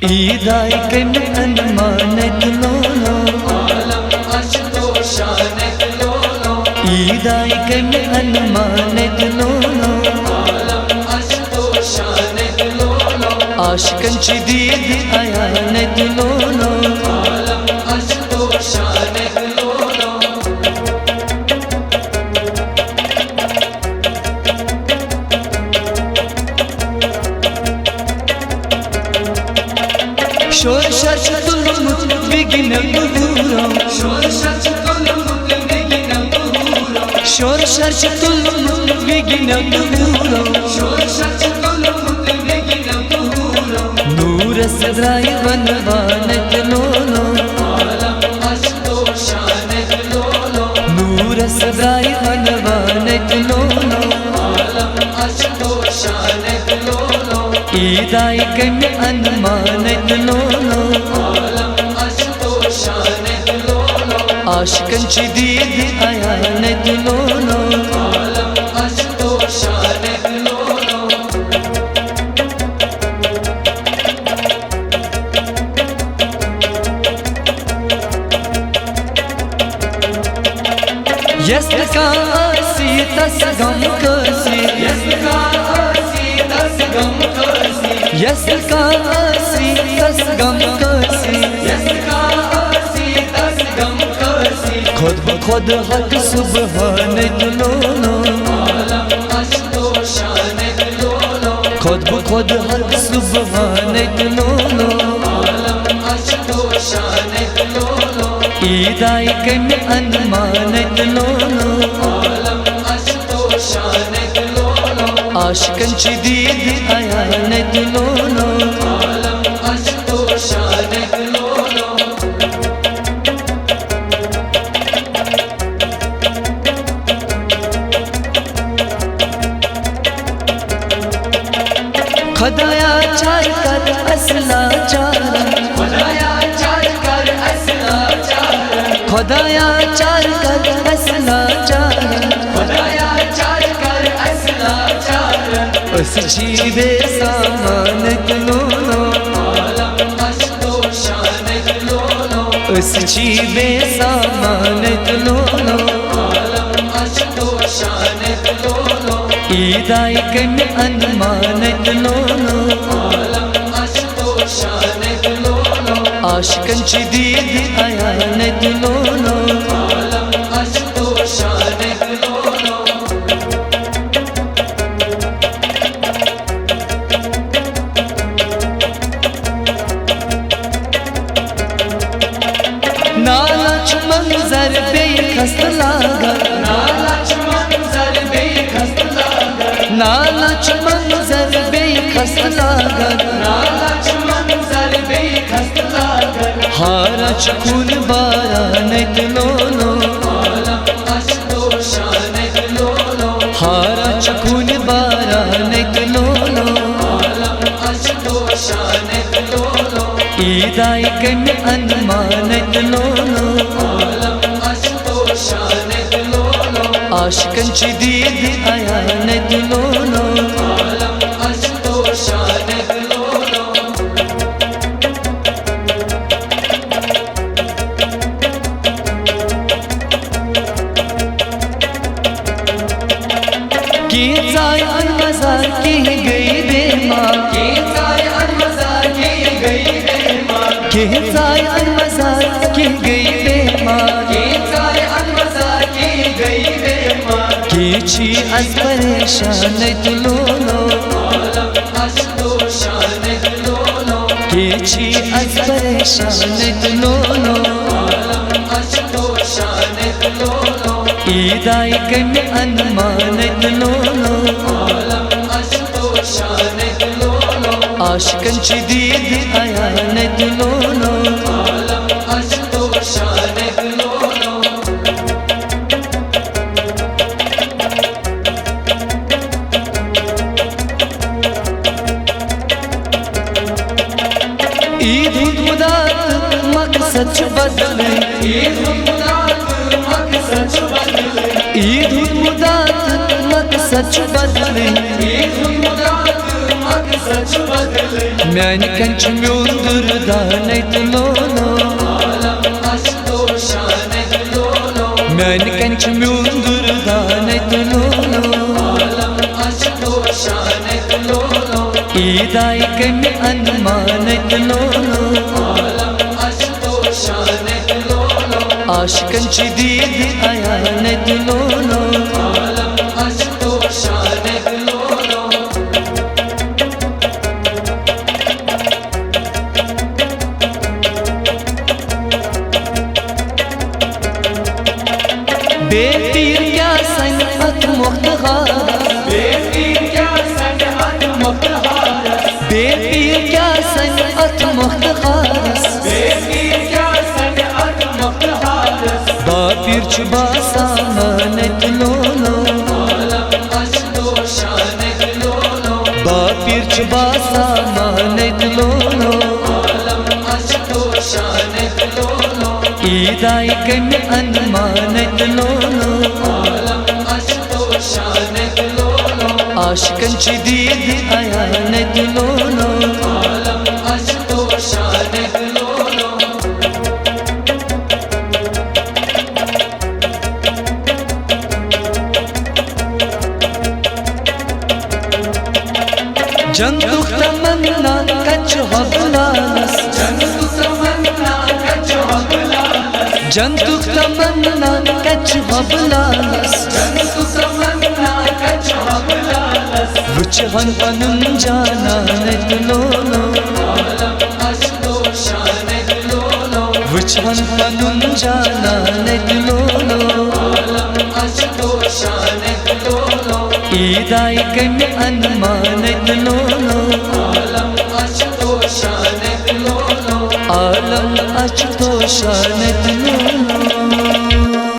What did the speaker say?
ईदाई कन अनमानत लोलो आलम अशतो शानत लोलो ईदाई कन अनमानत लोलो आलम अशतो शानत लोलो आशिकन ची दीद आयानत लोलो आलम अशतो शानत लोलो शोर शच तुलमुत बिगिन बुरो शोर शच तुलमुत बिगिन बुरो शोर शच तुलमुत बिगिन बुरो शोर शच तुलमुत बिगिन बुरो नूर सद्राय वनवानत लोलो आलम अशतो शानत लोलो नूर सद्राय वनवानत लोलो आलम अशतो शानत लोलो ईदाई कन अनमानत लोलो आलम अशतो शानत लोलो आशिकन ची दीद आयानत लोलो आलम अशतो शानत लोलो यस्का आसी तस गम कसी यस्का आसी तस गम करसी यस्का आसी तस गम कसी यस्का आसी तस गम करसी खुद ब खुद हक सुबहानत लोलो आलम अशतो शानत लोलो खुद ब खुद हक सुबहानत लोलो आलम अशतो शानत लोलो ईदाई कन अनमानत लोलो आलम अशतो शानत लोलो आशिकन ची दीद आयानत लोलो आलम अशतो शानत लोलो खुदाया चार कर असला चारा खुदाया चार कर असला चार खुदाया चार कर असला चारा खुदाया चार कर असला चार उस जीवे सामानत लोलो आलम अशतो शानत लोलो उस जीवे सामानत लोलो आलम अशतो शानत लोलो ईदाई कन अनमानत लोलो आलम अशतो शानत लोलो आशिकन ची दीद आयानत लोलो आलम अशतो शानत लोलो नाच मंजर बेखस्त लागा नाच मंजर बेखस्त लागर नाच मंजर बेखस्त लागा नाच मंजर बेखस्त लागर हारच खून बारानत लोलो आलम अशतो शानत लोलो हारच खून बारानत लोलो आलम अशतो शानत लोलो ईदाई कन अनमानत लोलो आलम अशतो शानत लोलो आशिकन ची दीद आयानत लोलो आलम अशतो शानत लोलो की जाय अनमजार की गई बेमार के जाय अनमजार के गई बेमार की जाय अनमजार की गई बेमार के जाय अनमजार के गई बेमार की छी अज परेशानत लोलो आलम अशतो शानत लोलो की छी अज परेशानत लोलो आलम अशतो शानत लोलो ईदाई कन अनमानत लोलो आलम अशतो शानत लोलो आशिकन ची दीद आयानत लोलो आलम अशतो शानत लोलो ईद मुदात मकसद बदले ईद मुदात मकसद बदले ईद मुदात मकसद बदले ईद मुदात मकसद सच बदले म्यान कंच म्यूंदुर दाने लोलो अशतो शान लोलो म्यान कंच म्यूंदुर दाने लोलो अशतो शान लोलो ईदाई कन अनमान लोलो अशतो शान लोलो आशिकन ची दीद आयान लोलो अशतो शान लोलो बेपीर क्या संगत मुख्तखार बेपीर क्या संगत मुख्तखार बेपीर क्या संगत मुख्तखार बेपीर क्या संगत मुख्तखार बापीर चुबा सामानत लोलो अशतो शान लोलो बापीर चुबा सामानत लोलो अशतो शान लोलो ईदाई कन अनमानत लोलो अशतो शान लोलो आशिकन ची दीद आयानत लोलो अशतो शान लोलो जंतुख तमन्ना कच हबलास जंतु तमन्ना कच हबलास जंतुख तमन्ना कच हबलास जंतु तमन्ना कच हबलास रुचहन पनुन जानानत लोलो अशतो शान लोलो रुचहन पनुन जानानत लोलो अशतो शान लोलो ईदाई कन अनमानत लोलो अशतो शान लोलो आलम अचतो शानत लोलो